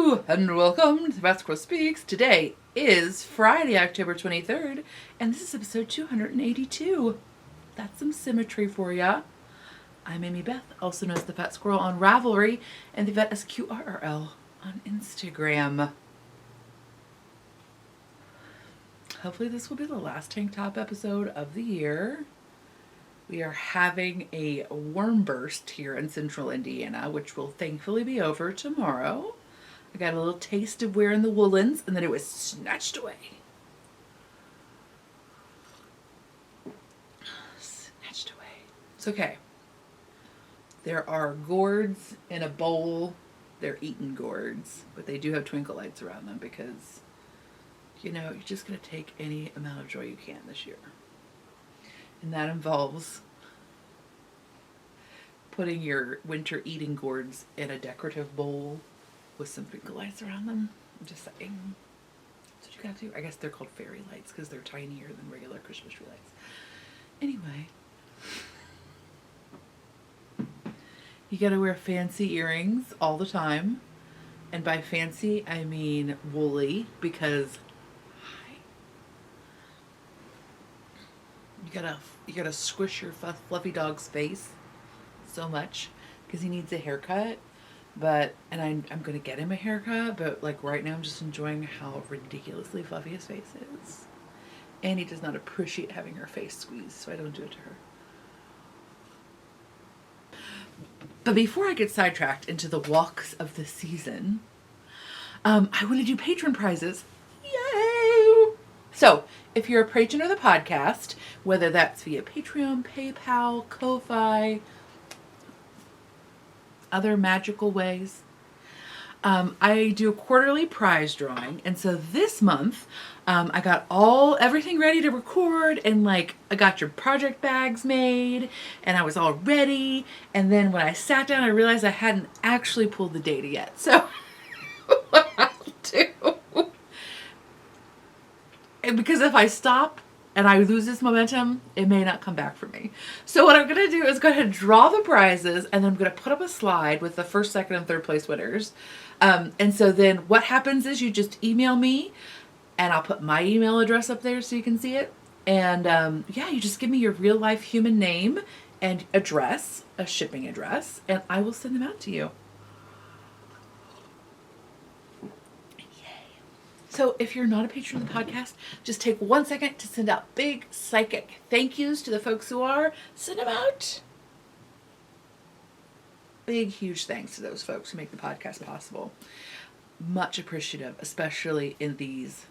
Hello and welcome to Vasco Speaks. Today is Friday, October 23rd, and this is episode 282. That's some symmetry for ya. I'm Amy Beth, also known as the Fat Squirrel on Ravelry, and the Vet SQRRL on Instagram. Hopefully this will be the last tank top episode of the year. We are having a worm burst here in central Indiana, which will thankfully be over tomorrow. I got a little taste of wearing the woolens, and then it was snatched away. Snatched away. It's okay. There are gourds in a bowl. They're eaten gourds, but they do have twinkle lights around them because, you know, you're just going to take any amount of joy you can this year. And that involves putting your winter eating gourds in a decorative bowl with some twinkle lights around them. I'm just saying. That's what you gotta do. I guess they're called fairy lights because they're tinier than regular Christmas tree lights. Anyway. You gotta wear fancy earrings all the time. And by fancy, I mean woolly because you gotta squish your fluffy dog's face so much because he needs a haircut. And I'm gonna get him a haircut, but like right now I'm just enjoying how ridiculously fluffy his face is. And he does not appreciate having her face squeezed, so I don't do it to her. But before I get sidetracked into the walks of the season, I want to do patron prizes. Yay! So, if you're a patron of the podcast, whether that's via Patreon, PayPal, Ko-Fi, other magical ways, I do a quarterly prize drawing. And so this month, I got everything ready to record, and like I got your project bags made and I was all ready. And then when I sat down, I realized I hadn't actually pulled the data yet. So what I'll do, because if I stop and I lose this momentum, it may not come back for me. So what I'm going to do is go ahead and draw the prizes, and then I'm going to put up a slide with the first, second, and third place winners. And so then what happens is you just email me, and I'll put my email address up there so you can see it. And yeah, you just give me your real life human name and address, a shipping address, and I will send them out to you. So if you're not a patron of the podcast, just take 1 second to send out big psychic thank yous to the folks who are. Send them out. Big, huge thanks to those folks who make the podcast possible. Much appreciative, especially in these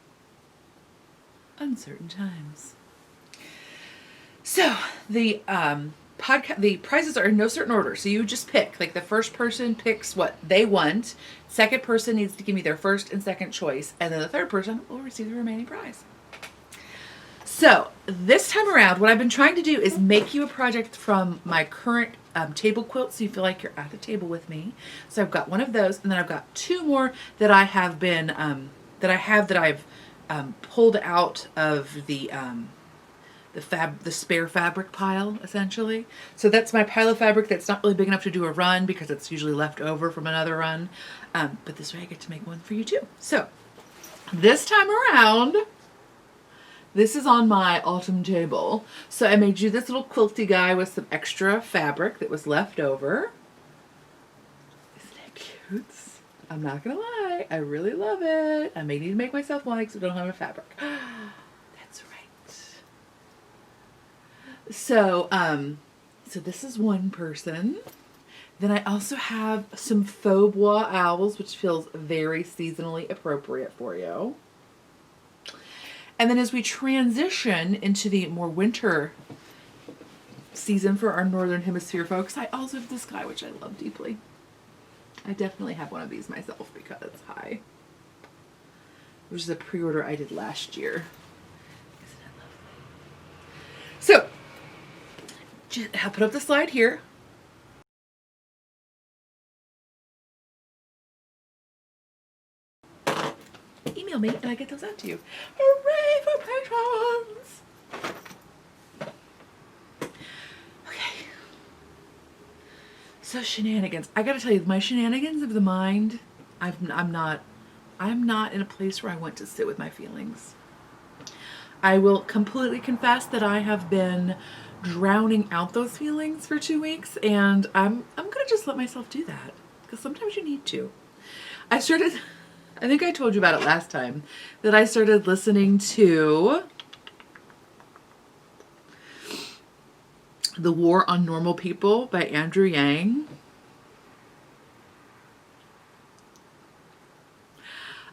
uncertain times. So the prizes are in no certain order. So you just pick. Like the first person picks what they want. Second person needs to give me their first and second choice. And then the third person will receive the remaining prize. So this time around, what I've been trying to do is make you a project from my current table quilt, so you feel like you're at the table with me. So I've got one of those, and then I've got two more that I have been I've pulled out of the spare fabric pile, essentially. So that's my pile of fabric that's not really big enough to do a run because it's usually left over from another run. But this way I get to make one for you too. So this time around, this is on my autumn table. So I made you this little quilty guy with some extra fabric that was left over. Isn't it cute? I'm not gonna lie, I really love it. I may need to make myself one because I don't have enough fabric. That's right. So, so this is one person. Then I also have some faux bois owls, which feels very seasonally appropriate for you. And then as we transition into the more winter season for our Northern Hemisphere folks, I also have this guy, which I love deeply. I definitely have one of these myself because hi, which is a pre-order I did last year. Isn't it lovely? So, I'll put up the slide here. Email me and I get those out to you. Hooray for patrons! Okay. So shenanigans. I gotta tell you, my shenanigans of the mind, I'm not in a place where I want to sit with my feelings. I will completely confess that I have been drowning out those feelings for 2 weeks, and I'm gonna just let myself do that because sometimes you need to. I think I told you about it last time, that I started listening to The War on Normal People by Andrew Yang.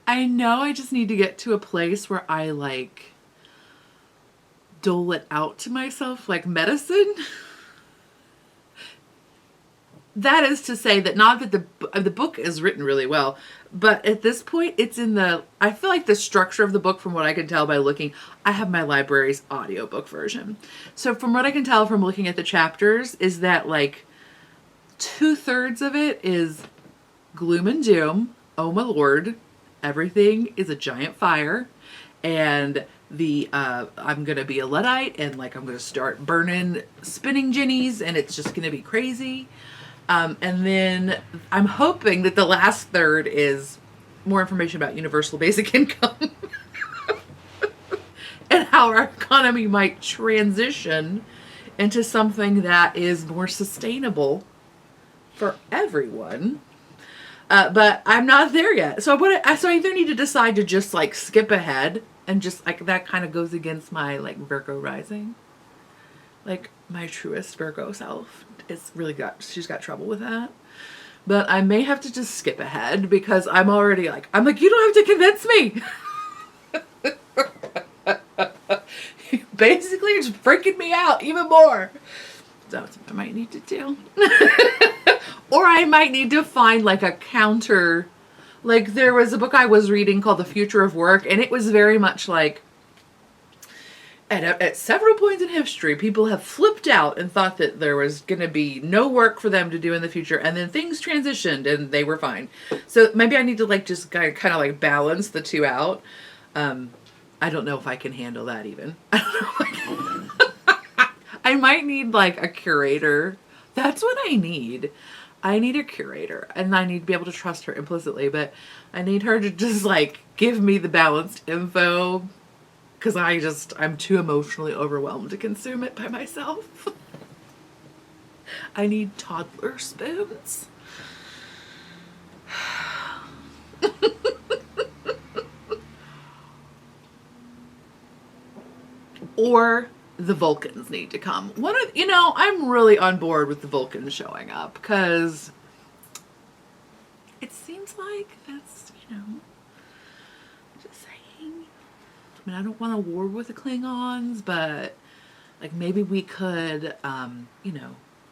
I know I just need to get to a place where I like dole it out to myself like medicine. That is to say that not that the book is written really well, but at this point it's I feel like the structure of the book, from what I can tell by looking, I have my library's audiobook version. So from what I can tell from looking at the chapters is that like 2/3 of it is gloom and doom. Oh my Lord. Everything is a giant fire, and I'm gonna be a Luddite, and like I'm gonna start burning spinning jennies, and it's just gonna be crazy. And then I'm hoping that the last third is more information about universal basic income and how our economy might transition into something that is more sustainable for everyone. But I'm not there yet. So so I either need to decide to just like skip ahead, and just like that kind of goes against my like Virgo rising. Like my truest Virgo self she's got trouble with that. But I may have to just skip ahead because I'm already like, you don't have to convince me. Basically, it's freaking me out even more. That's what I might need to do. Or I might need to find like a counter. Like there was a book I was reading called The Future of Work, and it was very much like at several points in history, people have flipped out and thought that there was going to be no work for them to do in the future, and then things transitioned and they were fine. So maybe I need to like just kind of like balance the two out. I don't know if I can handle that even. I don't know if I can. I might need like a curator. That's what I need. I need a curator, and I need to be able to trust her implicitly, but I need her to just like give me the balanced info, because I'm too emotionally overwhelmed to consume it by myself. I need toddler spoons. Or the Vulcans need to come. I'm really on board with the Vulcans showing up, because it seems like that's, just saying. I mean, I don't want a war with the Klingons, but like maybe we could,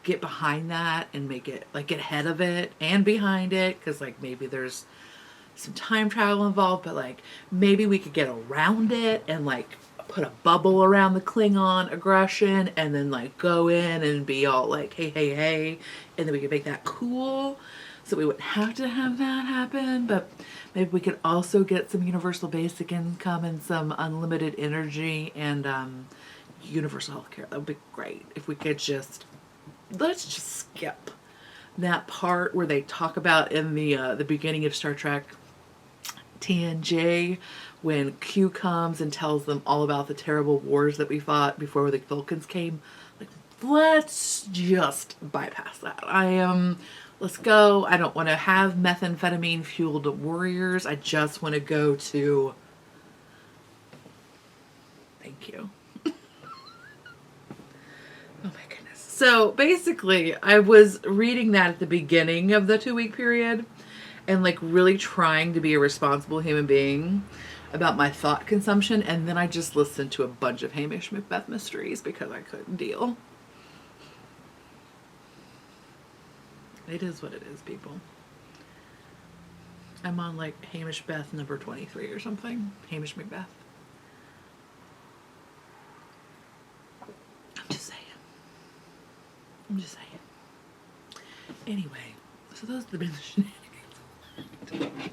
get behind that and make it like get ahead of it and behind it, because like maybe there's some time travel involved, but like maybe we could get around it and like put a bubble around the Klingon aggression, and then like go in and be all like, hey, and then we could make that cool, so we wouldn't have to have that happen. But maybe we could also get some universal basic income and some unlimited energy and universal healthcare. That would be great if we could let's just skip that part where they talk about in the beginning of Star Trek TNG, when Q comes and tells them all about the terrible wars that we fought before the Vulcans came. Like, let's just bypass that. Let's go. I don't want to have methamphetamine fueled warriors. I just want to go to, thank you. Oh my goodness. So basically, I was reading that at the beginning of the 2-week period, and like really trying to be a responsible human being about my thought consumption, and then I just listened to a bunch of Hamish Macbeth mysteries because I couldn't deal. It is what it is, people. I'm on like Hamish Macbeth number 23 or something. Hamish Macbeth. I'm just saying. Anyway, so those have been the shenanigans.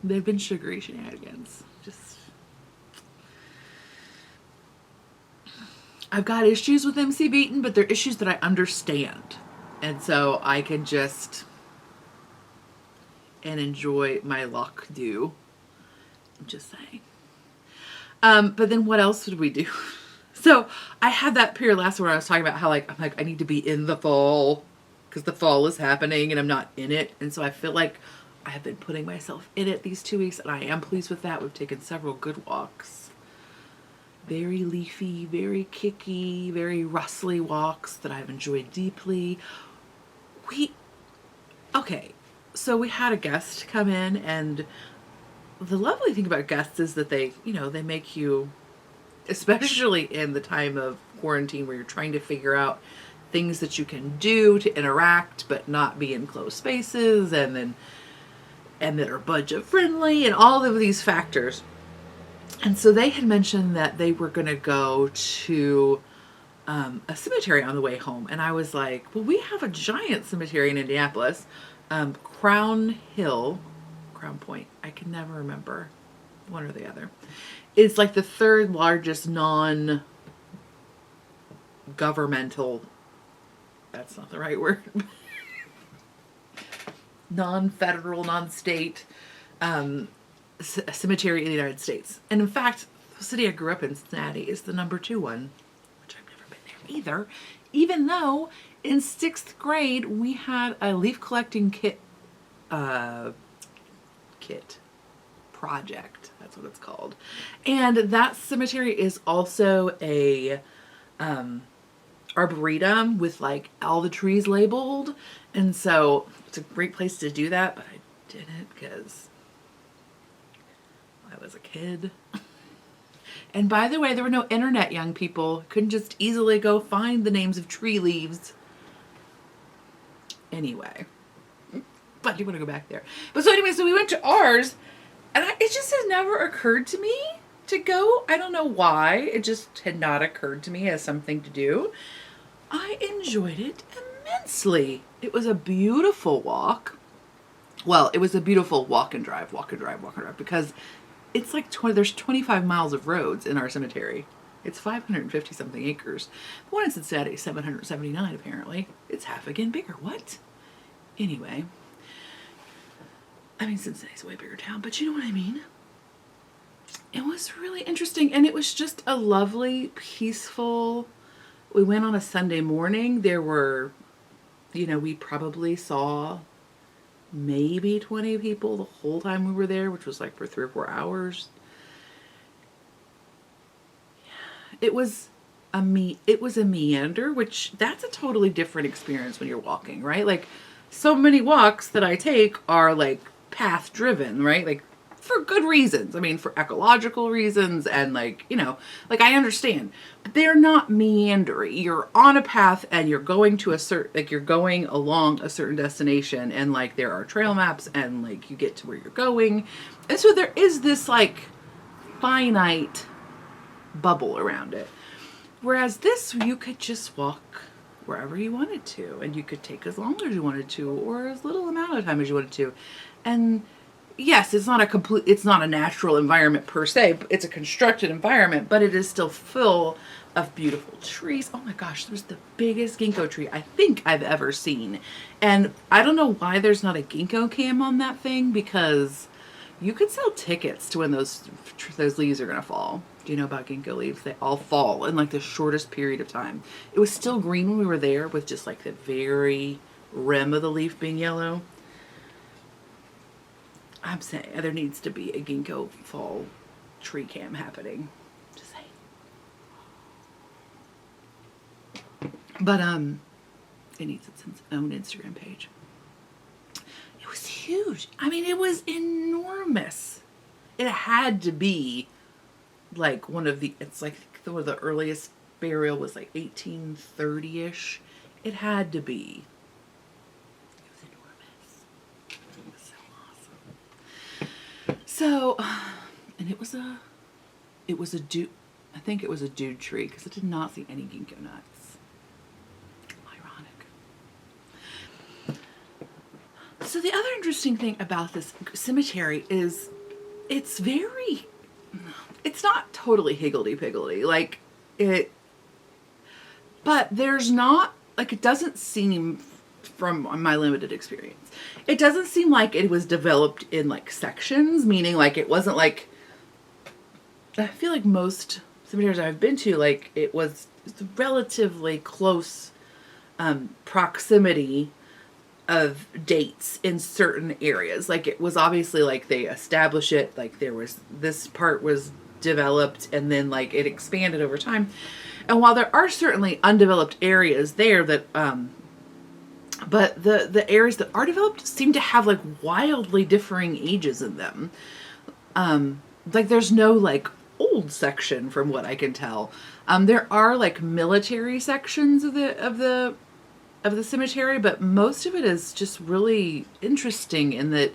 They've been sugary shenanigans. I've got issues with MC Beaton, but they're issues that I understand. And so I can just and enjoy my lock dew. I'm just saying. But then what else did we do? So I had that period last where I was talking about how I'm like, I need to be in the fall because the fall is happening and I'm not in it. And so I feel like I have been putting myself in it these 2 weeks and I am pleased with that. We've taken several good walks. Very leafy, very kicky, very rustly walks that I've enjoyed deeply. Okay, so we had a guest come in, and the lovely thing about guests is that they make you, especially in the time of quarantine where you're trying to figure out things that you can do to interact but not be in closed spaces and that are budget friendly and all of these factors. And so they had mentioned that they were going to go to a cemetery on the way home. And I was like, well, we have a giant cemetery in Indianapolis, Crown Point. I can never remember one or the other. It's like the third largest non-governmental, that's not the right word, non-federal, non-state cemetery in the United States. And in fact, the city I grew up in, Cincinnati, is the number 2 one, which I've never been there either, even though in 6th grade we had a leaf collecting kit project. That's what it's called. And that cemetery is also a arboretum with like all the trees labeled. And so it's a great place to do that, but I didn't because I was a kid. And by the way, there were no internet, young people. Couldn't just easily go find the names of tree leaves. Anyway. But you want to go back there. But so anyway, so we went to ours, and it just has never occurred to me to go. I don't know why. It just had not occurred to me as something to do. I enjoyed it immensely. It was a beautiful walk. Well, it was a beautiful walk and drive, because it's like there's 25 miles of roads in our cemetery. It's 550 something acres. The one in Cincinnati is 779 apparently. It's half again bigger. What? Anyway. I mean, Cincinnati's a way bigger town, but you know what I mean? It was really interesting, and it was just a lovely, peaceful. We went on a Sunday morning. There were, we probably saw maybe 20 people the whole time we were there, which was like for 3 or 4 hours. It was a meander, which that's a totally different experience when you're walking, right? Like so many walks that I take are like path driven, right? Like for good reasons. I mean, for ecological reasons and like I understand, but they're not meandering. You're on a path and you're going to you're going along a certain destination, and like there are trail maps and like you get to where you're going. And so there is this like finite bubble around it. Whereas this, you could just walk wherever you wanted to, and you could take as long as you wanted to, or as little amount of time as you wanted to. And yes, it's not a natural environment per se. It's a constructed environment, but it is still full of beautiful trees. Oh my gosh, there's the biggest ginkgo tree I think I've ever seen. And I don't know why there's not a ginkgo cam on that thing, because you could sell tickets to when those leaves are going to fall. Do you know about ginkgo leaves? They all fall in like the shortest period of time. It was still green when we were there, with just like the very rim of the leaf being yellow. I'm saying there needs to be a ginkgo fall tree cam happening. Just saying. But it needs its own Instagram page. It was huge. I mean, it was enormous. It had to be like it's like one of the earliest burial was like 1830-ish. It had to be. It was enormous. It was so awesome. So, and it was a dude, I think it was a dude tree, because I did not see any ginkgo nuts. Ironic. So the other interesting thing about this cemetery is it's not totally higgledy-piggledy, but there's not, like, it doesn't seem from my limited experience. It doesn't seem like it was developed in like sections, meaning like it wasn't like, I feel like most cemeteries I've been to, like it was relatively close proximity of dates in certain areas. Like it was obviously like they establish it, like there was, this part was developed and then like it expanded over time. And while there are certainly undeveloped areas there that but the areas that are developed seem to have like wildly differing ages in them. Like there's no like old section from what I can tell. There are like military sections of the cemetery, but most of it is just really interesting in that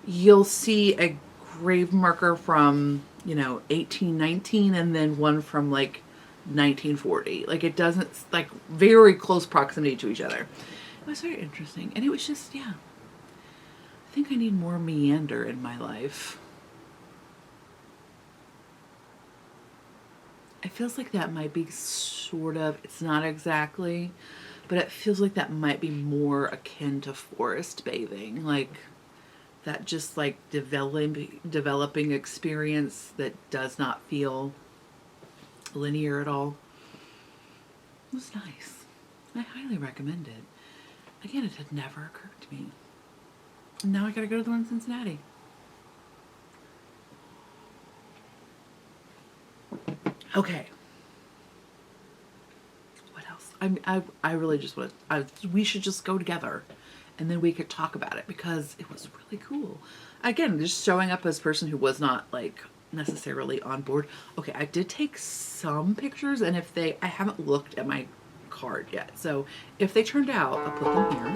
you'll see a grave marker from, 1819 and then one from like 1940. Like it doesn't, like very close proximity to each other. It was very interesting. And it was just, yeah. I think I need more meander in my life. It feels like that might be sort of, it's not exactly, but it feels like that might be more akin to forest bathing. Like that just like developing experience that does not feel linear at all. It was nice. I highly recommend it. Again, it had never occurred to me. And now I gotta go to the one in Cincinnati. Okay. What else? I really just want to, we should just go together and then we could talk about it because it was really cool. Again, just showing up as a person who was not like necessarily on board. Okay, I did take some pictures and I haven't looked at my card yet. So if they turned out, I'll put them here.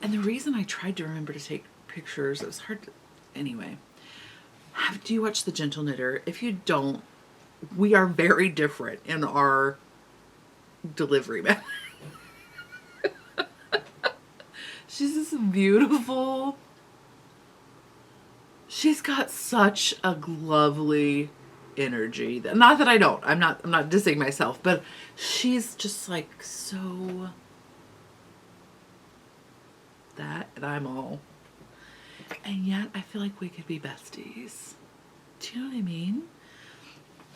And the reason I tried to remember to take pictures, it was hard to, anyway. Do you watch The Gentle Knitter? If you don't, we are very different in our delivery method. She's this beautiful, she's got such a lovely energy. Not that I don't, I'm not dissing myself, but she's just like so that, and I'm all. And yet I feel like we could be besties. Do you know what I mean?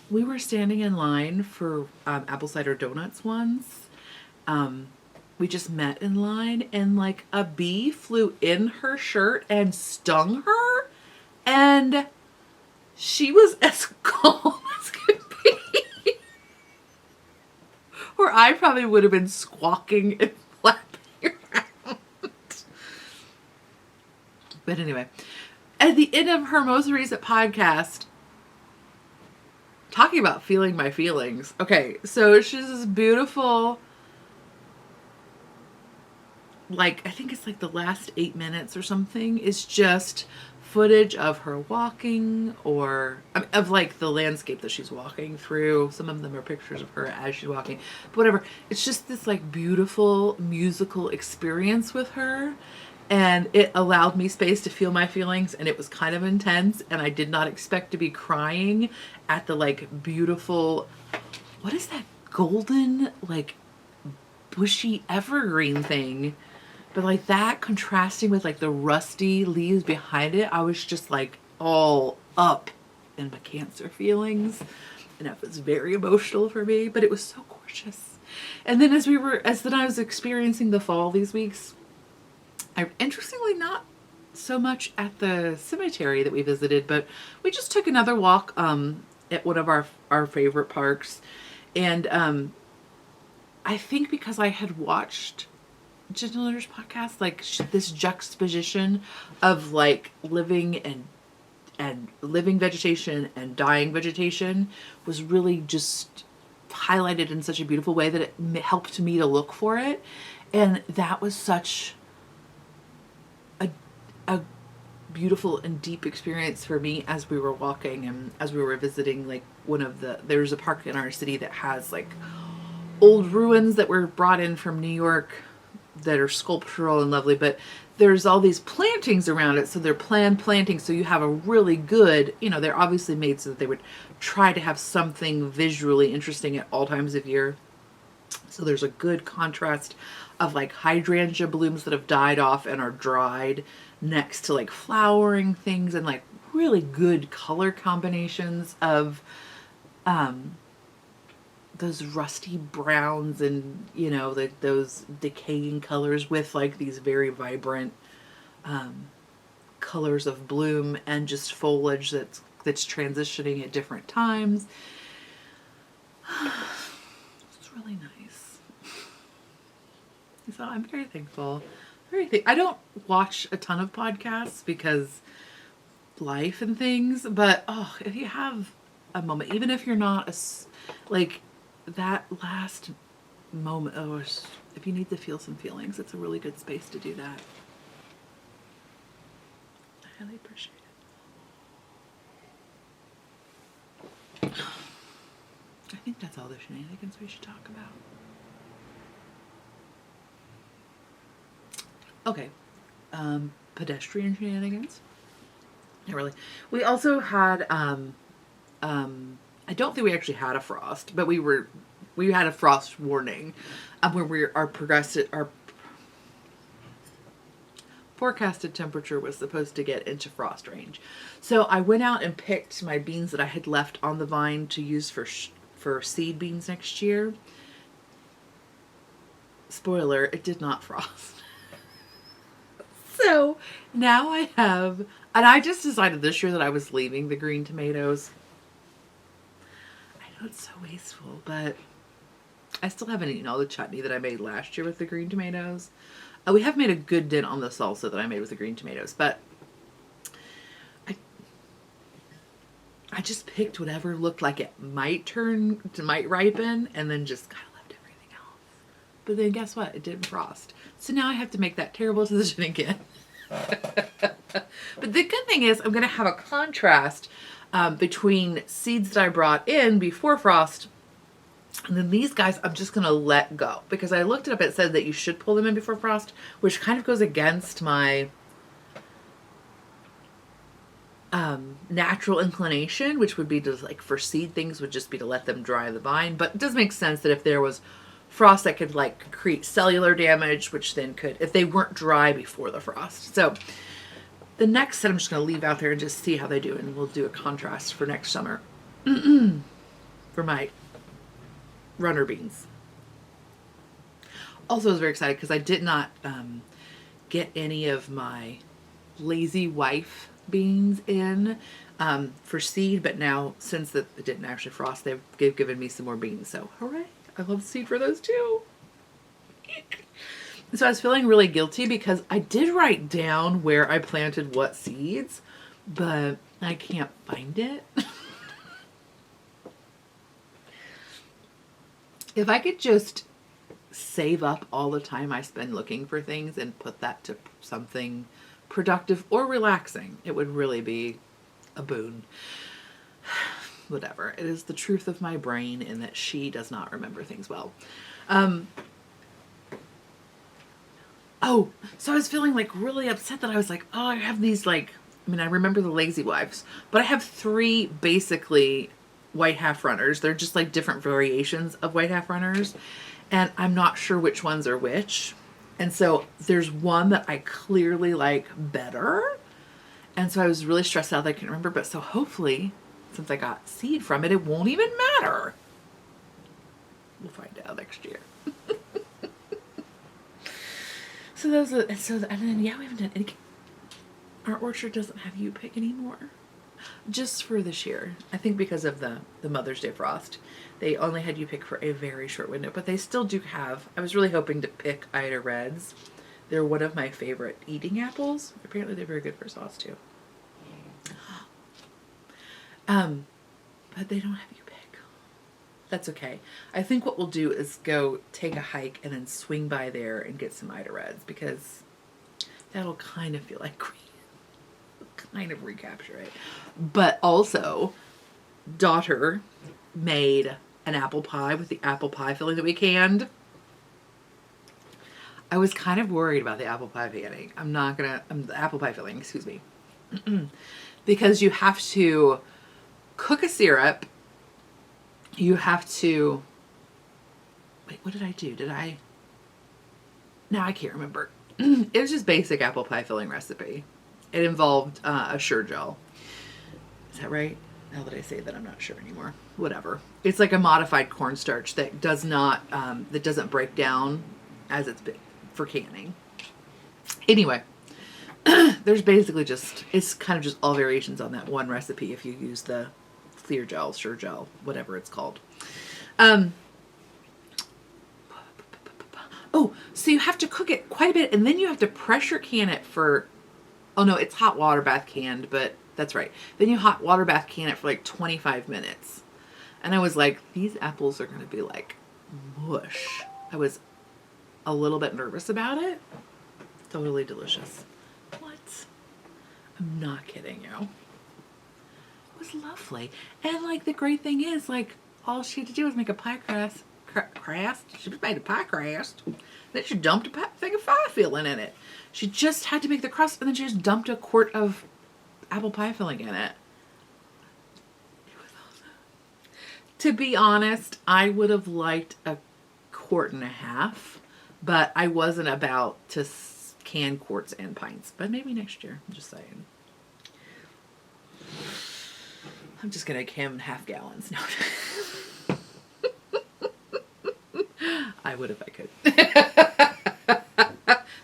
We were standing in line for apple cider donuts once. We just met in line and like a bee flew in her shirt and stung her. And she was as calm as could be. Or I probably would have been squawking and flapping around. But anyway, at the end of her most recent podcast, talking about feeling my feelings. Okay, so she's this beautiful, like, I think it's like the last 8 minutes or something is just footage of her walking, or I mean, of like the landscape that she's walking through. Some of them are pictures of her as she's walking, but whatever. It's just this like beautiful musical experience with her. And it allowed me space to feel my feelings, and it was kind of intense, and I did not expect to be crying at the like beautiful, what is that golden like bushy evergreen thing, but like that contrasting with like the rusty leaves behind it. I was just like all up in my Cancer feelings, and it was very emotional for me, but it was so gorgeous. And then as then I was experiencing the fall these weeks, I interestingly not so much at the cemetery that we visited, but we just took another walk at one of our favorite parks. And I think because I had watched Gentle Leaders podcast, like this juxtaposition of like living and living vegetation and dying vegetation was really just highlighted in such a beautiful way that it helped me to look for it. And that was such a beautiful and deep experience for me as we were walking and as we were visiting like there's a park in our city that has like old ruins that were brought in from New York that are sculptural and lovely, but there's all these plantings around it, so they're planned plantings, so you have a really good, they're obviously made so that they would try to have something visually interesting at all times of year. So there's a good contrast of like hydrangea blooms that have died off and are dried next to like flowering things, and like really good color combinations of those rusty browns and like those decaying colors with like these very vibrant colors of bloom and just foliage that's transitioning at different times. It's really nice. So I'm very thankful. I don't watch a ton of podcasts because life and things, but if you have a moment, even if you're not like that last moment, if you need to feel some feelings, it's a really good space to do that. I highly appreciate it. I think that's all the shenanigans we should talk about. Okay. Pedestrian shenanigans. Not really. We also had I don't think we actually had a frost, but we had a frost warning where our forecasted temperature was supposed to get into frost range. So I went out and picked my beans that I had left on the vine to use for seed beans next year. Spoiler, it did not frost. So now I have, and I just decided this year that I was leaving the green tomatoes. I know it's so wasteful, but I still haven't eaten all the chutney that I made last year with the green tomatoes. We have made a good dent on the salsa that I made with the green tomatoes, but I just picked whatever looked like it might ripen, and then just kind of left everything else. But then guess what? It didn't frost. So now I have to make that terrible decision again. But the good thing is I'm going to have a contrast between seeds that I brought in before frost, and then these guys I'm just going to let go. Because I looked it up, it said that you should pull them in before frost, which kind of goes against my natural inclination, which would be to like for seed things would just be to let them dry the vine. But it does make sense that if there was frost that could like create cellular damage, which then could, if they weren't dry before the frost. So the next set I'm just going to leave out there and just see how they do, and we'll do a contrast for next summer for my runner beans. Also, I was very excited because I did not get any of my Lazy Wife beans in for seed, but now since it didn't actually frost, they've given me some more beans. So hooray! I love seed for those too. So I was feeling really guilty because I did write down where I planted what seeds, but I can't find it. If I could just save up all the time I spend looking for things and put that to something productive or relaxing, it would really be a boon. Whatever. It is the truth of my brain in that she does not remember things well. Oh, so I was feeling like really upset that I was like, oh, I have these like, I mean, I remember the Lazy Wives, but I have 3 basically white half runners. They're just like different variations of white half runners. And I'm not sure which ones are which. And so there's one that I clearly like better. And so I was really stressed out that I couldn't remember. But so hopefully, since I got seed from it, it won't even matter. We'll find out next year. So those are, and then yeah, we haven't done any. Our orchard doesn't have you pick anymore. Just for this year. I think because of the Mother's Day frost. They only had you pick for a very short window, but they still do have, I was really hoping to pick Ida Reds. They're one of my favorite eating apples. Apparently they're very good for sauce too. But they don't have you pick. That's okay. I think what we'll do is go take a hike and then swing by there and get some Ida Reds, because that'll kind of feel like kind of recapture it. But also, daughter made an apple pie with the apple pie filling that we canned. I was kind of worried about the apple pie filling. The apple pie filling, excuse me. Because you have to cook a syrup. You have to, wait, what did I do? Now I can't remember. It was just basic apple pie filling recipe. It involved a shawl. Is that right? Now that I say that, I'm not sure anymore. Whatever. It's like a modified cornstarch that doesn't break down as it's been for canning. Anyway, there's basically it's kind of just all variations on that one recipe if you use the clear gel, gel, whatever it's called. Oh, so you have to cook it quite a bit, and then you have to pressure can it for, oh no, it's hot water bath canned, but that's right. Then you hot water bath can it for like 25 minutes. And I was like, these apples are going to be like mush. I was a little bit nervous about it. Totally delicious. What? I'm not kidding you. It was lovely. And like the great thing is, like, all she had to do was make a pie crust. She made a pie crust. Then she dumped a thing of pie filling in it. She just had to make the crust, and then she just dumped a quart of apple pie filling in it. It was awesome. To be honest, I would have liked a quart and a half, but I wasn't about to can quarts and pints. But maybe next year. I'm just saying. I'm just gonna can half gallons. No. I would if I could.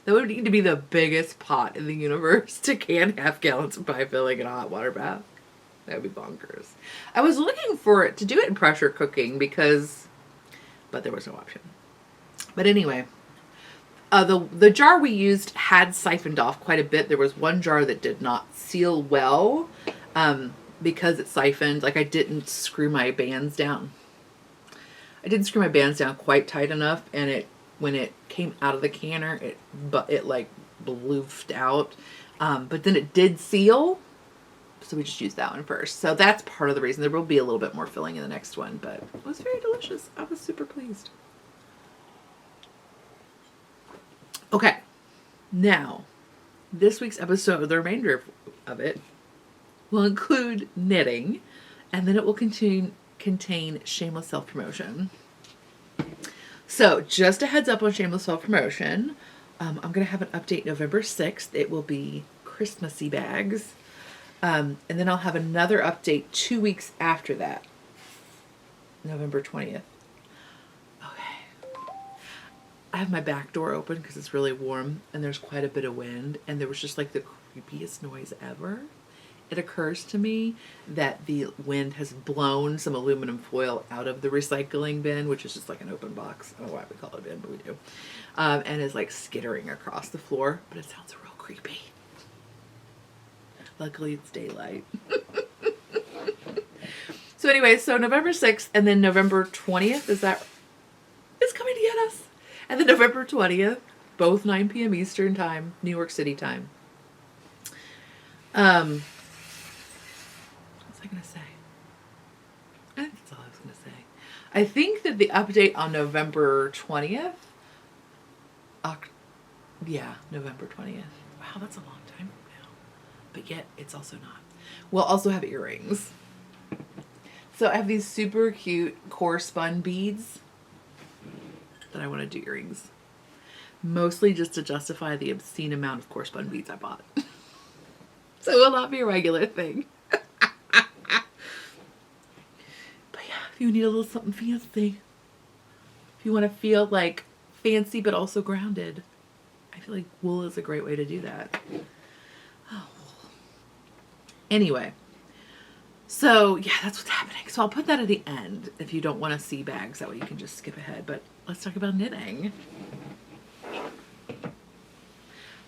That would need to be the biggest pot in the universe to can half gallons of pie filling in a hot water bath. That would be bonkers. I was looking for it to do it in pressure cooking but there was no option. But anyway, the jar we used had siphoned off quite a bit. There was one jar that did not seal well because it siphoned. Like I didn't screw my bands down. I didn't screw my bands down quite tight enough, and when it came out of the canner, it like bloofed out. But then it did seal, so we just used that one first. So that's part of the reason. There will be a little bit more filling in the next one, but it was very delicious. I was super pleased. Okay, now this week's episode, the remainder of it, will include knitting, and then it will contain shameless self-promotion. So just a heads up on shameless self-promotion. I'm going to have an update November 6th. It will be Christmassy bags. And then I'll have another update 2 weeks after that. November 20th. Okay. I have my back door open because it's really warm and there's quite a bit of wind. And there was just like the creepiest noise ever. It occurs to me that the wind has blown some aluminum foil out of the recycling bin, which is just like an open box. I don't know why we call it a bin, but we do. And is like skittering across the floor, but it sounds real creepy. Luckily it's daylight. So anyway, so November 6th and then November 20th, is coming to get us. And then November 20th, both 9 p.m. Eastern time, New York City time. What was I going to say? I think that's all I was going to say. I think that the update on November 20th. November 20th. Wow, that's a long time from now. But yet, it's also not. We'll also have earrings. So I have these super cute core spun beads that I want to do earrings. Mostly just to justify the obscene amount of core spun beads I bought. So it will not be a regular thing. But yeah, if you need a little something fancy, if you want to feel like fancy but also grounded, I feel like wool is a great way to do that. Oh. Anyway, so yeah, that's what's happening. So I'll put that at the end if you don't want to see bags. That way you can just skip ahead. But let's talk about knitting.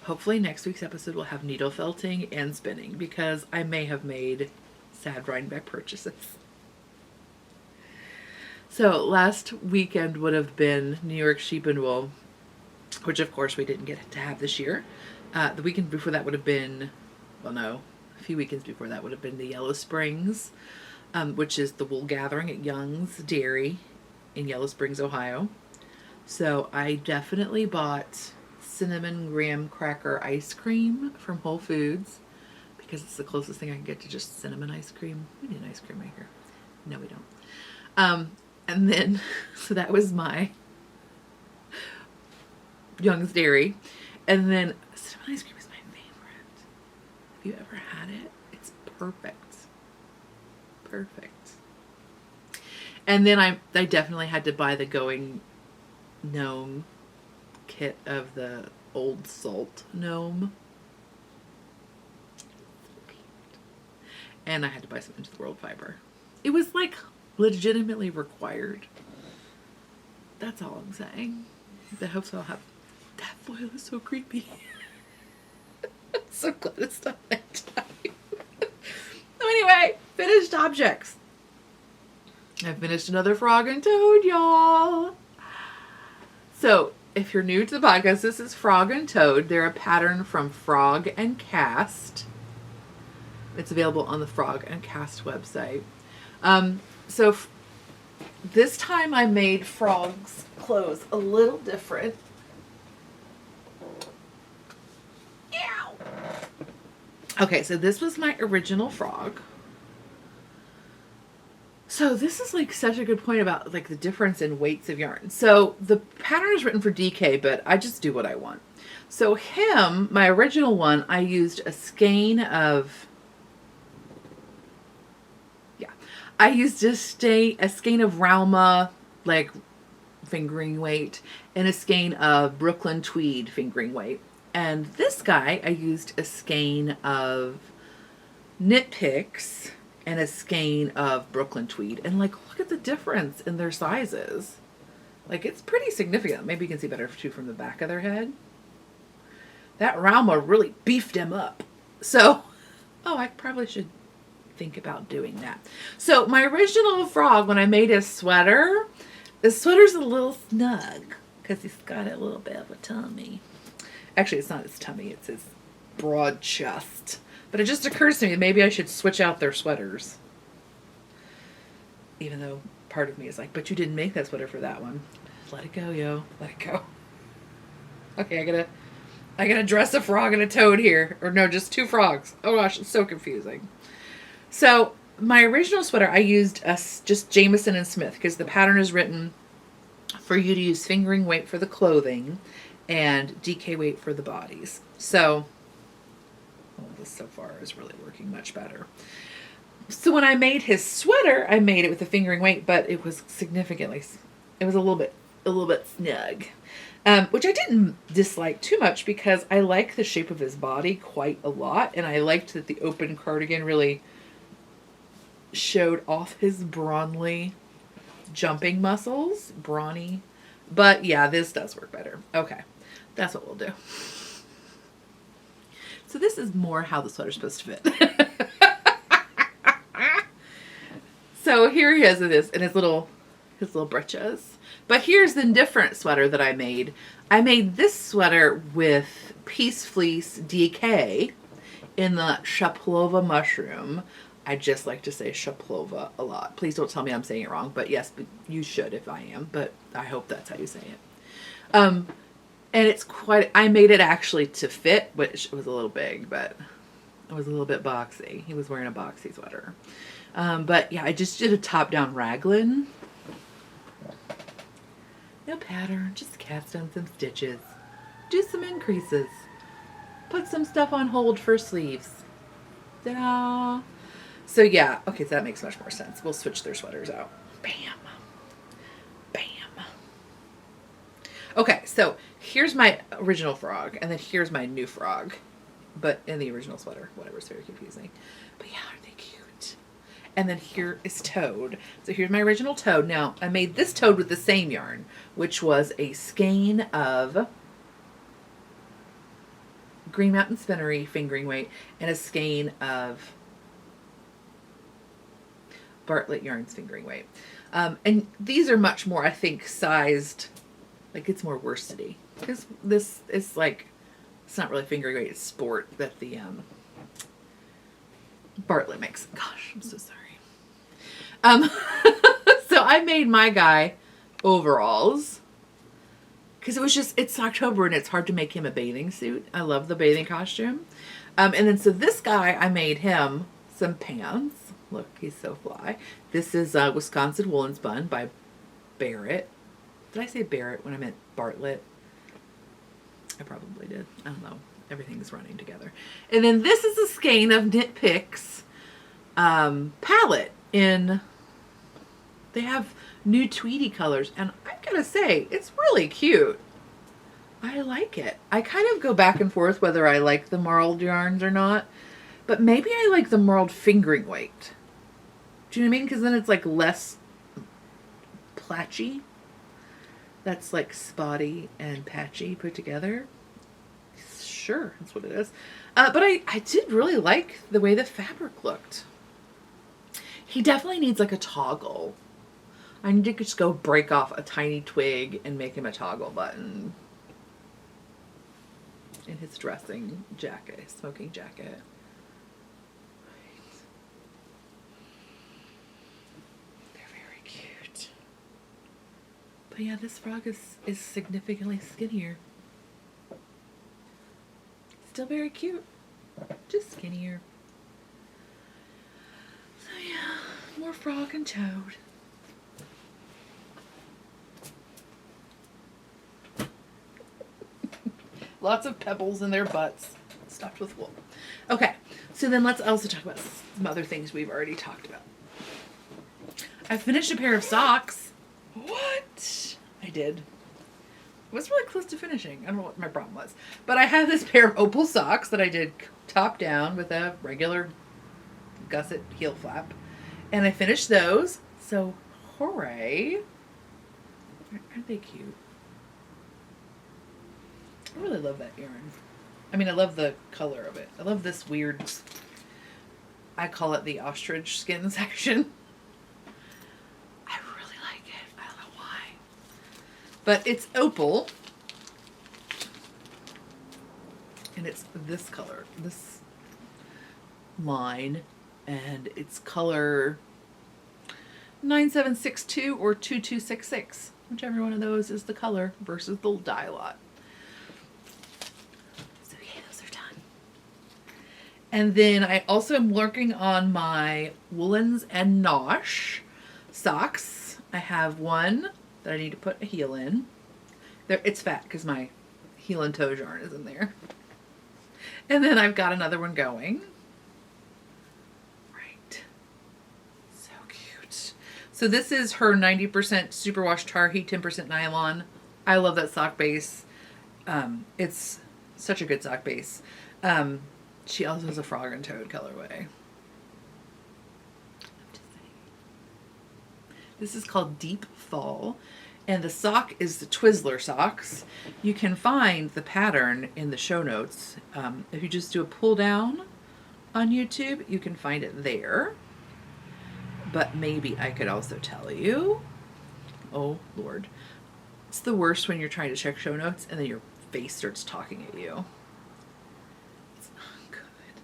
Hopefully next week's episode will have needle felting and spinning because I may have made sad Rhinebeck purchases. So last weekend would have been New York Sheep and Wool, which of course we didn't get to have this year. The weekend before that would have been, a few weekends before that would have been the Yellow Springs, which is the wool gathering at Young's Dairy in Yellow Springs, Ohio. So I definitely bought cinnamon graham cracker ice cream from Whole Foods because it's the closest thing I can get to just cinnamon ice cream. We need an ice cream maker. No, we don't. And then, so that was my Young's Dairy. And then cinnamon ice cream is my favorite. Have you ever had it? It's perfect. Perfect. And then I definitely had to buy the Going Gnome kit of the Old Salt gnome. And I had to buy some Into the World fiber. It was like legitimately required. That's all I'm saying. I hope so. I'll have that foil is so creepy. I'm so glad it's not that time. So anyway, finished objects. I finished another Frog and Toad, y'all. So if you're new to the podcast, this is Frog and Toad. They're a pattern from Frog and Cast. It's available on the Frog and Cast website. So this time I made Frog's clothes a little different. Ow! Okay, so this was my original frog. So this is like such a good point about like the difference in weights of yarn. So the pattern is written for DK, but I just do what I want. So him, my original one, I used a skein of Rauma, like fingering weight, and a skein of Brooklyn Tweed fingering weight. And this guy, I used a skein of Knit Picks and a skein of Brooklyn Tweed. And like, look at the difference in their sizes. Like, it's pretty significant. Maybe you can see better too from the back of their head. That Rauma really beefed him up. So, I probably should think about doing that. So my original frog, when I made his sweater, the sweater's a little snug because he's got a little bit of a tummy. Actually, it's not his tummy, it's his broad chest. But it just occurs to me that maybe I should switch out their sweaters. Even though part of me is like, but you didn't make that sweater for that one. Let it go, yo. Let it go. Okay, I gotta dress a frog and a toad here. Or no, just two frogs. Oh gosh, it's so confusing. So my original sweater, I used just Jamison and Smith because the pattern is written for you to use fingering weight for the clothing and DK weight for the bodies. So this so far is really working much better. So when I made his sweater, I made it with the fingering weight, but it was significantly, it was a little bit snug, which I didn't dislike too much because I like the shape of his body quite a lot, and I liked that the open cardigan really showed off his brawny jumping muscles. Brawny. But yeah, this does work better. Okay. That's what we'll do. So this is more how the sweater's supposed to fit. So here he is in his little britches. But here's the different sweater that I made. I made this sweater with Peace Fleece DK in the shaplova mushroom. I just like to say shaplova a lot. Please don't tell me I'm saying it wrong, but yes, you should if I am, but I hope that's how you say it. And it's quite, I made it actually to fit, which was a little big, but it was a little bit boxy. He was wearing a boxy sweater. But yeah, I just did a top-down raglan. No pattern, just cast on some stitches. Do some increases. Put some stuff on hold for sleeves. Ta-da! So yeah, okay, so that makes much more sense. We'll switch their sweaters out. Bam. Bam. Okay, so here's my original frog, and then here's my new frog. But in the original sweater. Whatever, it's very confusing. But yeah, aren't they cute? And then here is Toad. So here's my original Toad. Now, I made this Toad with the same yarn, which was a skein of Green Mountain Spinnery fingering weight and a skein of Bartlett Yarns fingering weight. And these are much more, I think, sized, like it's more worsted-y. Because this is like, it's not really fingering weight, it's sport that the Bartlett makes. Gosh, I'm so sorry. So I made my guy overalls. Because it was just, it's October and it's hard to make him a bathing suit. I love the bathing costume. And then so this guy, I made him some pants. Look, he's so fly. This is Wisconsin Woolen Spun by Barrett. Did I say Barrett when I meant Bartlett? I probably did. I don't know. Everything's running together. And then this is a skein of Knit Picks palette in, they have new Tweety colors. And I gotta say, it's really cute. I like it. I kind of go back and forth whether I like the marled yarns or not. But maybe I like the marled fingering weight. Do you know what I mean? Because then it's like less platchy. That's like spotty and patchy put together. Sure, that's what it is. But I did really like the way the fabric looked. He definitely needs like a toggle. I need to just go break off a tiny twig and make him a toggle button. In his dressing jacket, his smoking jacket. But yeah, this frog is significantly skinnier. Still very cute. Just skinnier. So yeah, more frog and Toad. Lots of pebbles in their butts. Stuffed with wool. Okay, so then let's also talk about some other things we've already talked about. I finished a pair of socks. What? I did. It was really close to finishing. I don't know what my problem was. But I have this pair of opal socks that I did top down with a regular gusset heel flap. And I finished those. So, hooray. Aren't they cute? I really love that yarn. I mean, I love the color of it. I love this weird, I call it the ostrich skin section. But it's opal, and it's this color, this line, and it's color 9762 or 2266, whichever one of those is the color versus the dye lot. So yeah, those are done. And then I also am working on my Woolens and Nosh socks. I have one that I need to put a heel in. There, it's fat because my heel and toe yarn is in there. And then I've got another one going. Right. So cute. So this is her 90% superwash tar heat, 10% nylon. I love that sock base. It's such a good sock base. She also has a frog and toad colorway. This is called Deep Fall. And the sock is the Twizzler socks. You can find the pattern in the show notes. If you just do a pull down on YouTube, you can find it there. But maybe I could also tell you. Oh, Lord. It's the worst when you're trying to check show notes and then your face starts talking at you. It's not good.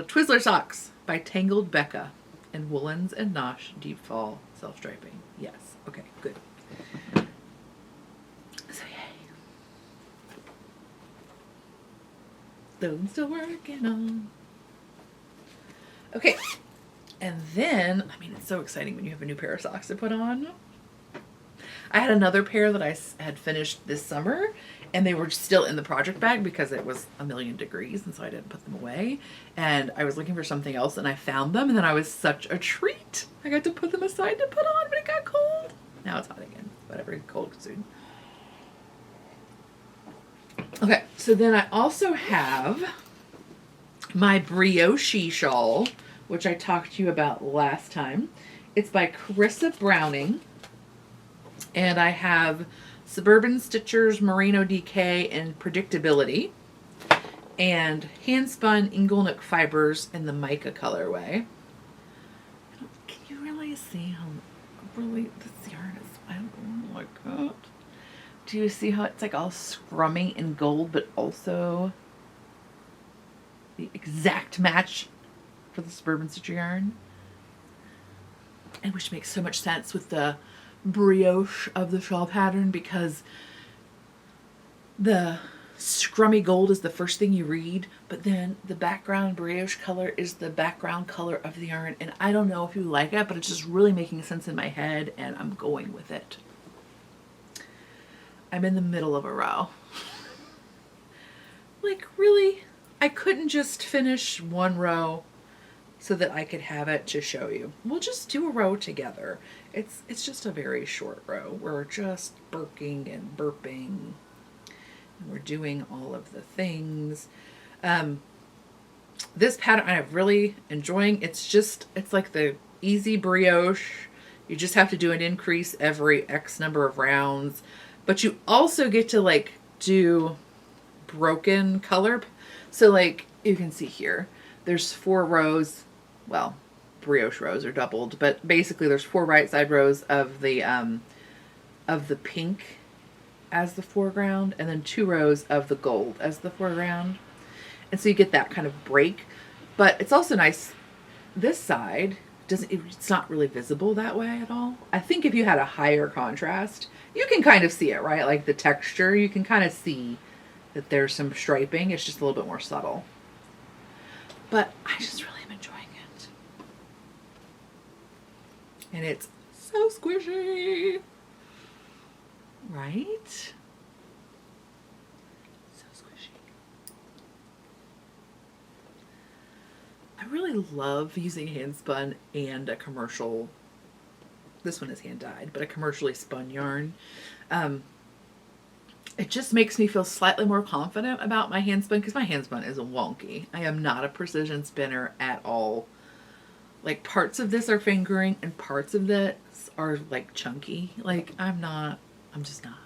Twizzler Socks by Tangled Becca in Woolens and Nosh Deep Fall Self-Striping. Yes. Okay, good. So, yay. Though I'm still working on. Okay. And then, I mean, it's so exciting when you have a new pair of socks to put on. I had another pair that I had finished this summer, and they were still in the project bag because it was 1,000,000 degrees, and so I didn't put them away. And I was looking for something else, and I found them, and then I was such a treat. I got to put them aside to put on, but it got cold. Now it's hot again. Whatever, cold soon. Okay, so then I also have my Brioche shawl, which I talked to you about last time. It's by Carissa Browning. And I have Suburban Stitchers, Merino DK, and Predictability. And hand-spun Inglenook fibers in the mica colorway. Can you really see how really this yarn is? I don't like that. Do you see how it's like all scrummy in gold, but also the exact match for the Suburban Stitcher yarn? And which makes so much sense with the brioche of the shawl pattern, because the scrummy gold is the first thing you read, but then the background brioche color is the background color of the yarn. And I don't know if you like it, but it's just really making sense in my head, and I'm going with it. I'm in the middle of a row. Like, really? I couldn't just finish one row so that I could have it to show you. We'll just do a row together. It's just a very short row. We're just burping and burping. And we're doing all of the things. This pattern I'm really enjoying. It's like the easy brioche. You just have to do an increase every X number of rounds. But you also get to like do broken color. So like you can see here, there's 4 rows. Well, brioche rows are doubled, but basically there's 4 right side rows of the pink as the foreground, and then 2 rows of the gold as the foreground. And so you get that kind of break. But it's also nice, this side it's not really visible that way at all. I think if you had a higher contrast, you can kind of see it, right? Like the texture, you can kind of see that there's some striping. It's just a little bit more subtle. But I just really am enjoying it. And it's so squishy. Right? So squishy. I really love using hand spun and a commercial. This one is hand dyed, but a commercially spun yarn. It just makes me feel slightly more confident about my hand spun, because my hand spun is wonky. I am not a precision spinner at all. Like, parts of this are fingering and parts of this are like chunky. Like, I'm just not.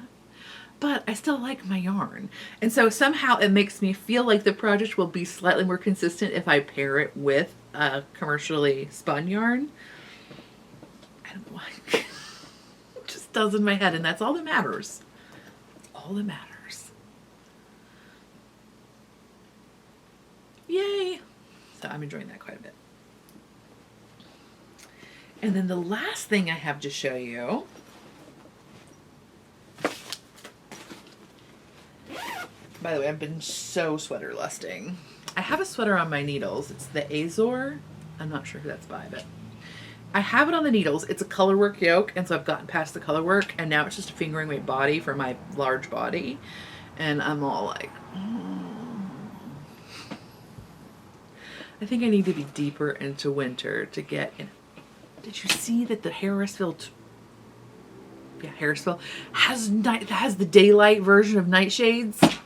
But I still like my yarn. And so somehow it makes me feel like the project will be slightly more consistent if I pair it with a commercially spun yarn. I don't know why. It just does in my head, and that's all that matters. All that matters. Yay! So I'm enjoying that quite a bit. And then the last thing I have to show you By the way, I've been so sweater lusting. I have a sweater on my needles. It's the Azor. I'm not sure who that's by, but I have it on the needles. It's a Colorwork yoke, and so I've gotten past the Colorwork, and now it's just a fingering weight body for my large body. And I'm all like, I think I need to be deeper into winter to get in. Did you see that the Harrisville has the daylight version of Nightshades?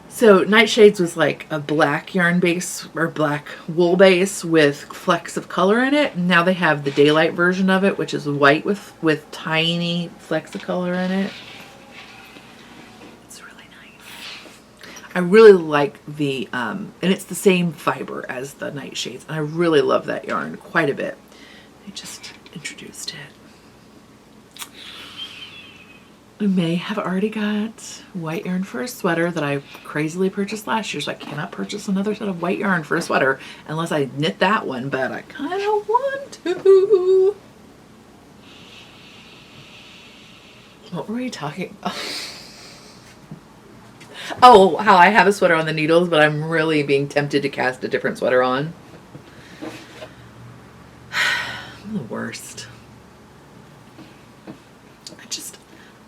So Nightshades was like a black yarn base or black wool base with flecks of color in it. And now they have the daylight version of it, which is white with tiny flecks of color in it. It's really nice. I really like the, and it's the same fiber as the Nightshades. And I really love that yarn quite a bit. I just introduced it. I may have already got white yarn for a sweater that I crazily purchased last year, so I cannot purchase another set of white yarn for a sweater unless I knit that one, but I kind of want to. What were we talking about? Oh, how I have a sweater on the needles, but I'm really being tempted to cast a different sweater on. I'm the worst.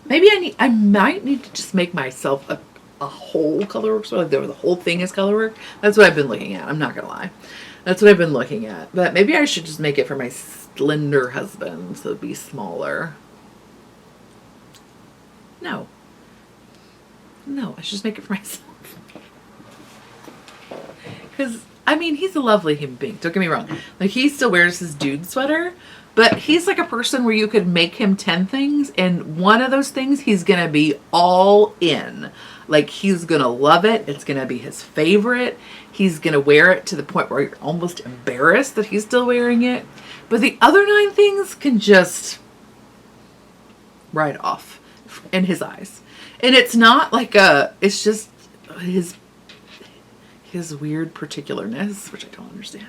Maybe I might need to just make myself a whole colorwork sweater. Like the whole thing is colorwork. That's what I've been looking at. I'm not gonna lie. That's what I've been looking at. But maybe I should just make it for my slender husband, so it'd be smaller. No, I should just make it for myself. Because I mean, he's a lovely human being. Don't get me wrong. Like, he still wears his dude sweater. But he's like a person where you could make him 10 things, and one of those things he's going to be all in. Like, he's going to love it. It's going to be his favorite. He's going to wear it to the point where you're almost embarrassed that he's still wearing it. But the other 9 things can just ride off in his eyes. And it's not like it's just his weird particularness, which I don't understand.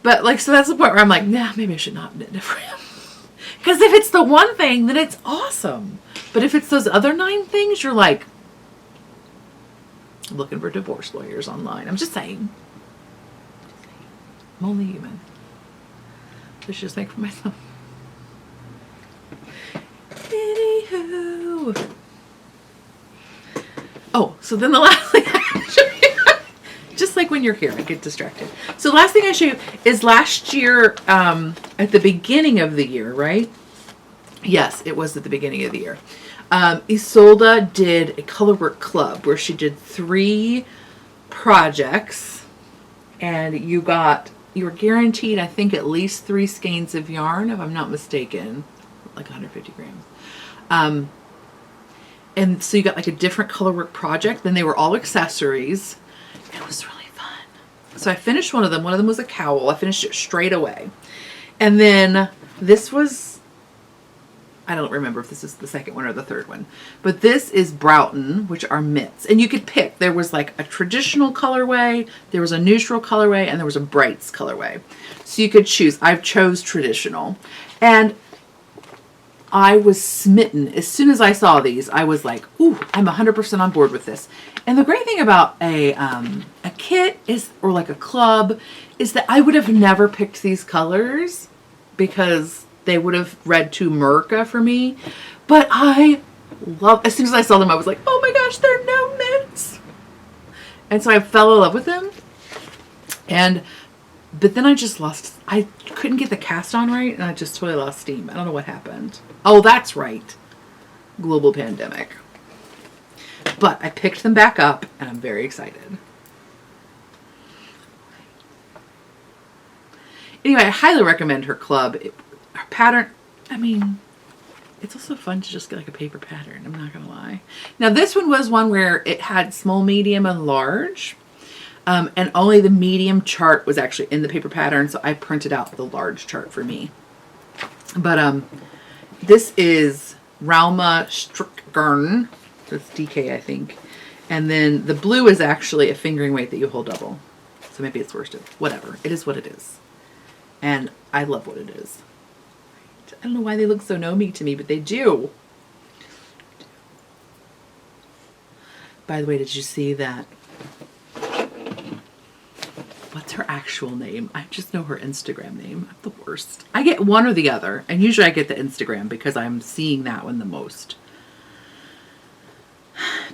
But, like, so that's the point where I'm like, nah, maybe I should not knit it for him. Because if it's the one thing, then it's awesome. But if it's those other 9 things, you're like, looking for divorce lawyers online. I'm just saying. I'm only human. I should just make for myself. Anywho. Oh, so then the last thing I show you. Just like when you're here, I get distracted. So the last thing I show you is last year, at the beginning of the year, right? Yes, it was at the beginning of the year. Isolda did a Colorwork club where she did 3 projects, and you were guaranteed, I think, at least 3 skeins of yarn, if I'm not mistaken, like 150 grams. And so you got like a different Colorwork project. Then they were all accessories. It was really fun. So I finished one of them. One of them was a cowl. I finished it straight away. And then this was, I don't remember if this is the second one or the third one, but this is Broughton, which are mitts. And you could pick. There was like a traditional colorway, there was a neutral colorway, and there was a brights colorway. So you could choose. I chose traditional. And I was smitten. As soon as I saw these, I was like, ooh, I'm 100% on board with this. And the great thing about a kit is, or like a club, is that I would have never picked these colors because they would have read too Merca for me. But I love, as soon as I saw them, I was like, oh my gosh, they're no mitts. And so I fell in love with them. But then I couldn't get the cast on right, and I just totally lost steam. I don't know what happened. Oh, that's right. Global pandemic. But I picked them back up, and I'm very excited. Anyway, I highly recommend her club. Her pattern, I mean, it's also fun to just get like a paper pattern. I'm not going to lie. Now, this one was one where it had small, medium, and large. And only the medium chart was actually in the paper pattern, so I printed out the large chart for me. But this is Rauma Strickgarn, so it's DK, I think. And then the blue is actually a fingering weight that you hold double. So maybe it's worsted. Whatever. It is what it is. And I love what it is. I don't know why they look so no-me to me, but they do. By the way, did you see that? What's her actual name? I just know her Instagram name. I'm the worst. I get one or the other, and usually I get the Instagram because I'm seeing that one the most.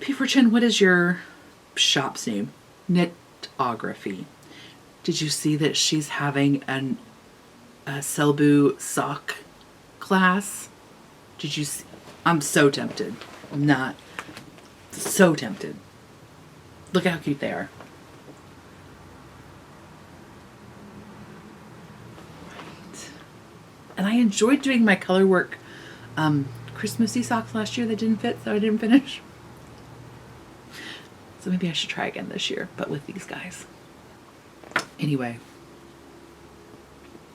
P4Chin, what is your shop's name? Knitography. Did you see that she's having a Selbu sock class? Did you see? I'm so tempted. I'm not so tempted. Look at how cute they are. And I enjoyed doing my Colorwork Christmassy socks last year that didn't fit, so I didn't finish. So maybe I should try again this year, but with these guys. Anyway.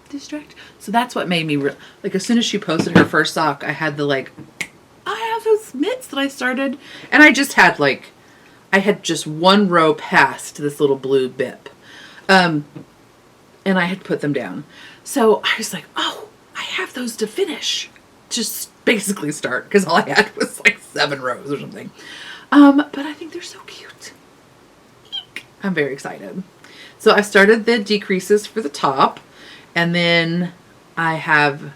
Distract. So that's what made me like, as soon as she posted her first sock, I had the like, I have those mitts that I started, and I just had like, I had just one row past this little blue bip. And I had put them down. So I was like, oh, I have those to finish. Just basically start, because all I had was like 7 rows or something. But I think they're so cute. Eek. I'm very excited. So I started the decreases for the top, and then I'm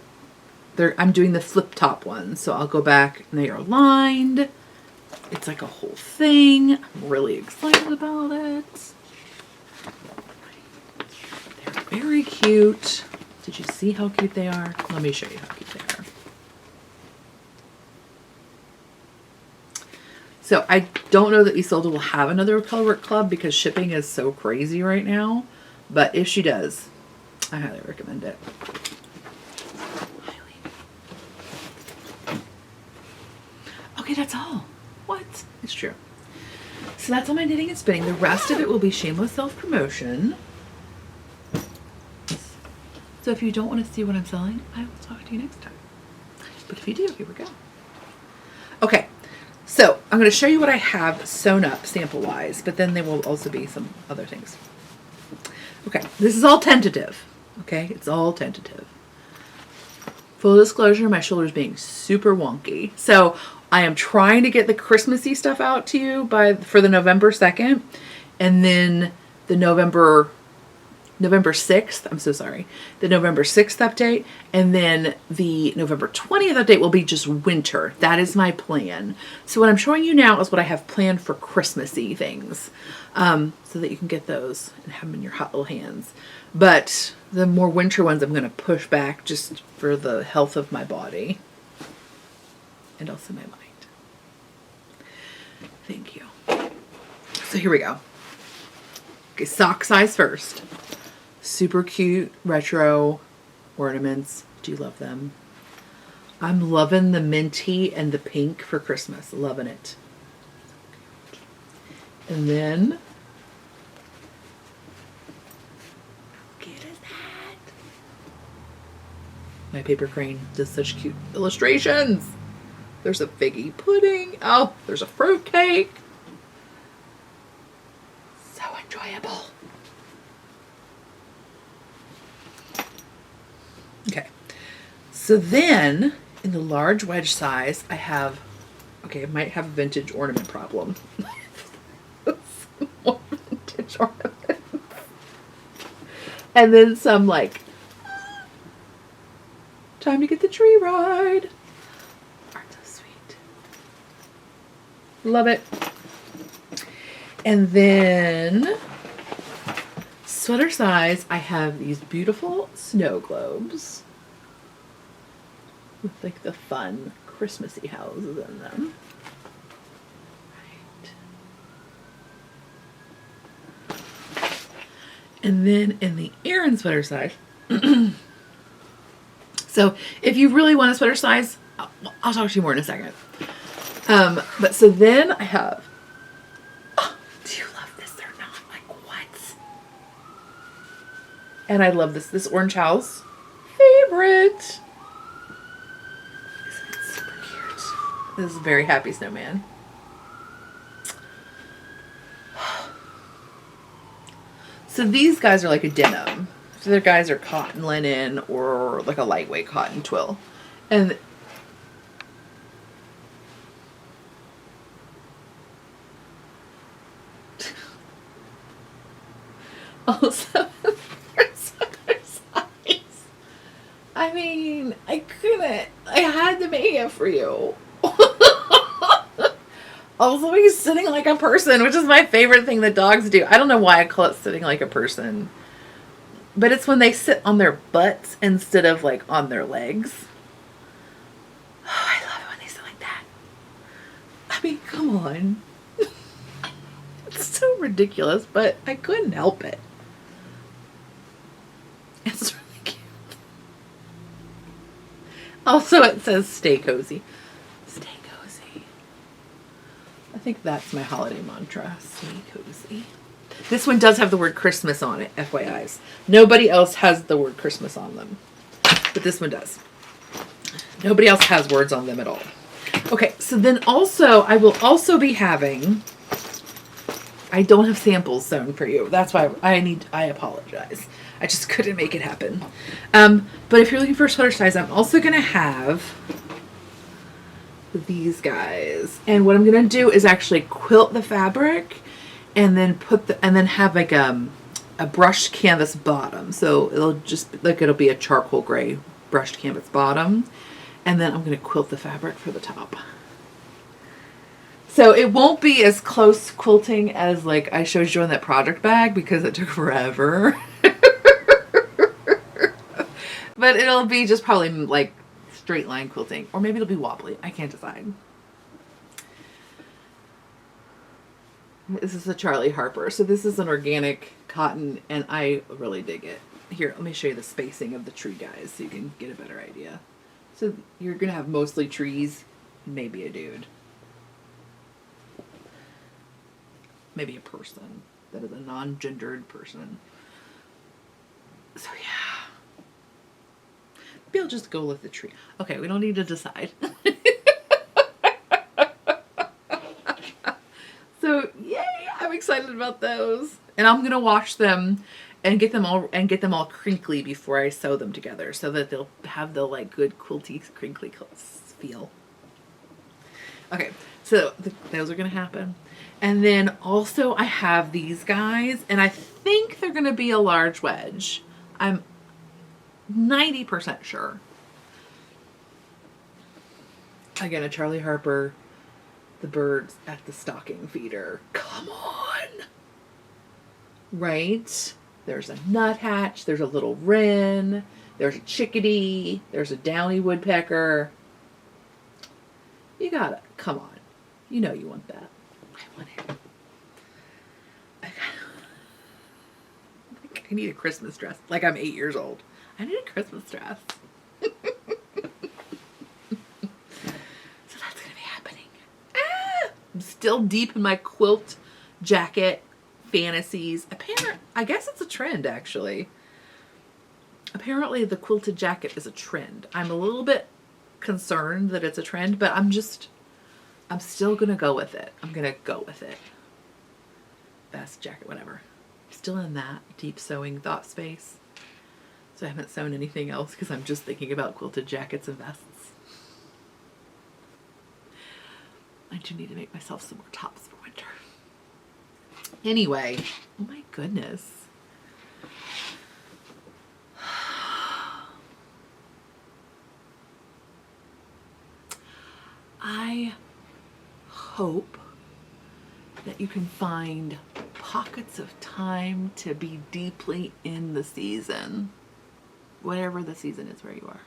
doing the flip top ones. So I'll go back and they are lined. It's like a whole thing. I'm really excited about it. They're very cute. Did you see how cute they are? Let me show you how cute they are. So I don't know that Isolde will have another Colorwork club because shipping is so crazy right now. But if she does, I highly recommend it. Highly. Okay, that's all. What? It's true. So that's all my knitting and spinning. The rest of it will be shameless self-promotion. So if you don't want to see what I'm selling, I will talk to you next time. But if you do, here we go. Okay, so I'm going to show you what I have sewn up sample-wise, but then there will also be some other things. Okay, this is all tentative. Okay, it's all tentative. Full disclosure, my shoulder's being super wonky. So I am trying to get the Christmassy stuff out to you for the November 2nd, and then the November 6th, I'm so sorry, the November 6th update, and then the November 20th update will be just winter. That is my plan. So what I'm showing you now is what I have planned for Christmassy things, so that you can get those and have them in your hot little hands. But the more winter ones I'm going to push back just for the health of my body and also my mind. Thank you. So here we go. Okay, sock size first. Super cute retro ornaments. Do you love them? I'm loving the minty and the pink for Christmas. Loving it. And then, how cute is that? My paper crane does such cute illustrations. There's a figgy pudding. Oh, there's a fruit cake. So enjoyable. Okay, so then in the large wedge size, I have, okay, I might have a vintage ornament problem. More vintage ornaments. And then some like, time to get the tree ride. Aren't so sweet. Love it. And then sweater size, I have these beautiful snow globes with like the fun Christmassy houses in them. Right. And then in the Aran sweater size, so if you really want a sweater size, I'll talk to you more in a second. But so then I have, do you love this or not? Like what? And I love this orange house. Favorite. Isn't it super cute? This is a very happy snowman. So these guys are like a denim. So their guys are cotton linen or like a lightweight cotton twill. And also, size. I mean, I couldn't. I had to make it for you. Also, he's sitting like a person, which is my favorite thing that dogs do. I don't know why I call it sitting like a person. But it's when they sit on their butts instead of like on their legs. Oh, I love it when they sit like that. I mean, come on. It's so ridiculous, but I couldn't help it. It's really cute. Also, it says stay cozy. Stay cozy. I think that's my holiday mantra. Stay cozy. This one does have the word Christmas on it, FYIs. Nobody else has the word Christmas on them. But this one does. Nobody else has words on them at all. Okay, so then also, I will also be having, I don't have samples sewn for you. That's why I apologize. I just couldn't make it happen. But if you're looking for a sweater size, I'm also going to have these guys. And what I'm going to do is actually quilt the fabric and then have like a brushed canvas bottom. So it'll just, like, it'll be a charcoal gray brushed canvas bottom. And then I'm going to quilt the fabric for the top. So it won't be as close quilting as like I showed you on that project bag because it took forever. But it'll be just probably like straight line quilting, or maybe it'll be wobbly. I can't decide. This is a Charlie Harper. So this is an organic cotton and I really dig it. Here, let me show you the spacing of the tree guys so you can get a better idea. So you're going to have mostly trees, maybe a dude. Maybe a person that is a non-gendered person. So yeah. Maybe I'll just go with the tree. Okay, we don't need to decide. So yay, I'm excited about those. And I'm gonna wash them and get them all crinkly before I sew them together so that they'll have the like good quilty crinkly feel. Okay, so those are gonna happen. And then also I have these guys, and I think they're going to be a large wedge. I'm 90% sure. Again, a Charlie Harper, the birds at the stocking feeder. Come on! Right? There's a nuthatch, there's a little wren, there's a chickadee, there's a downy woodpecker. You gotta, come on. You know you want that. I want it. I need a Christmas dress. Like I'm 8 years old. I need a Christmas dress. So that's going to be happening. I'm still deep in my quilt jacket fantasies. I guess it's a trend, actually. Apparently the quilted jacket is a trend. I'm a little bit concerned that it's a trend, but I'm still going to go with it. I'm going to go with it. Vest, jacket, whatever. Still in that deep sewing thought space. So I haven't sewn anything else because I'm just thinking about quilted jackets and vests. I do need to make myself some more tops for winter. Anyway, oh my goodness. I hope that you can find pockets of time to be deeply in the season, whatever the season is where you are.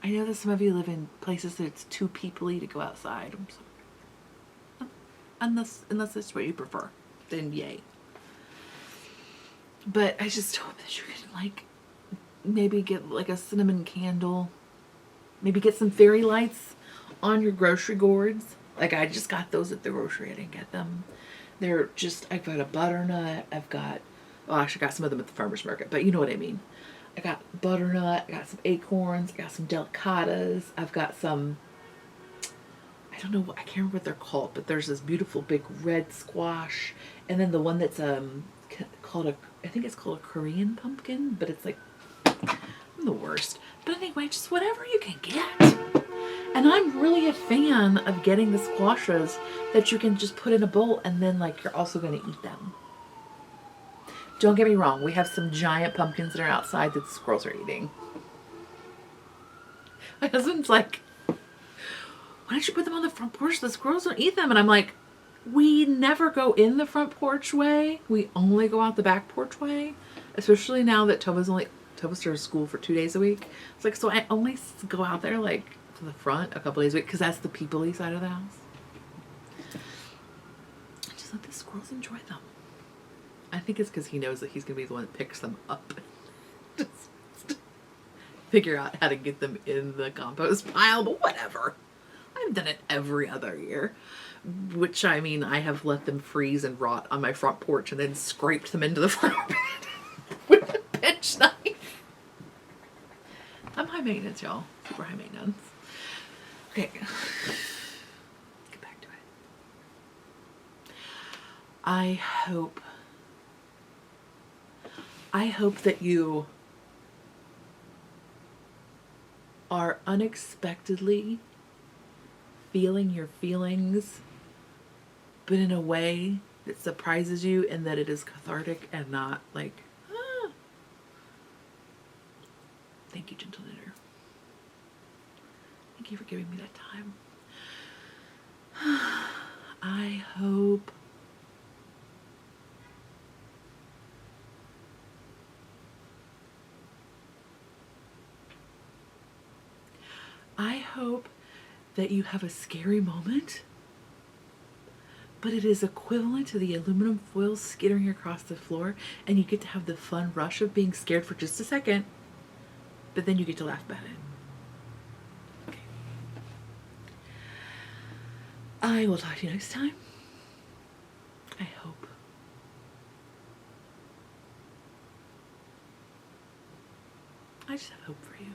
I know that some of you live in places that it's too peoply to go outside. I'm sorry. Unless it's what you prefer, then yay. But I just hope that you can like maybe get like a cinnamon candle, maybe get some fairy lights on your grocery gourds. Like I just got those at the grocery. I didn't get them. They're just, I've got a butternut. I actually got some of them at the farmer's market, but you know what I mean. I got butternut. I got some acorns. I got some delicatas. I've got some, I don't know, I can't remember what they're called, but there's this beautiful big red squash. And then the one that's I think it's called a Korean pumpkin, but it's like, I'm the worst. But anyway, just whatever you can get. And I'm really a fan of getting the squashes that you can just put in a bowl and then like you're also going to eat them. Don't get me wrong, we have some giant pumpkins that are outside that the squirrels are eating. My husband's like, why don't you put them on the front porch? The squirrels don't eat them. And I'm like, we never go in the front porch way. We only go out the back porch way. Especially now that Tova starts school for 2 days a week. It's like, so I only go out there like to the front a couple days a week because that's the people-y side of the house. Just let the squirrels enjoy them. I think it's because he knows that he's going to be the one that picks them up. Just figure out how to get them in the compost pile, but whatever. I've done it every other year. Which, I mean, I have let them freeze and rot on my front porch and then scraped them into the flower bed with a pinch knife. I'm high maintenance, y'all. super high maintenance. Okay. Get back to it. I hope that you are unexpectedly feeling your feelings, but in a way that surprises you and that it is cathartic and not like, ah. Thank you, gentle knitter. Thank you for giving me that time. I hope that you have a scary moment, but it is equivalent to the aluminum foil skittering across the floor, and you get to have the fun rush of being scared for just a second, but then you get to laugh about it. Okay. I will talk to you next time. I hope. I just have hope for you.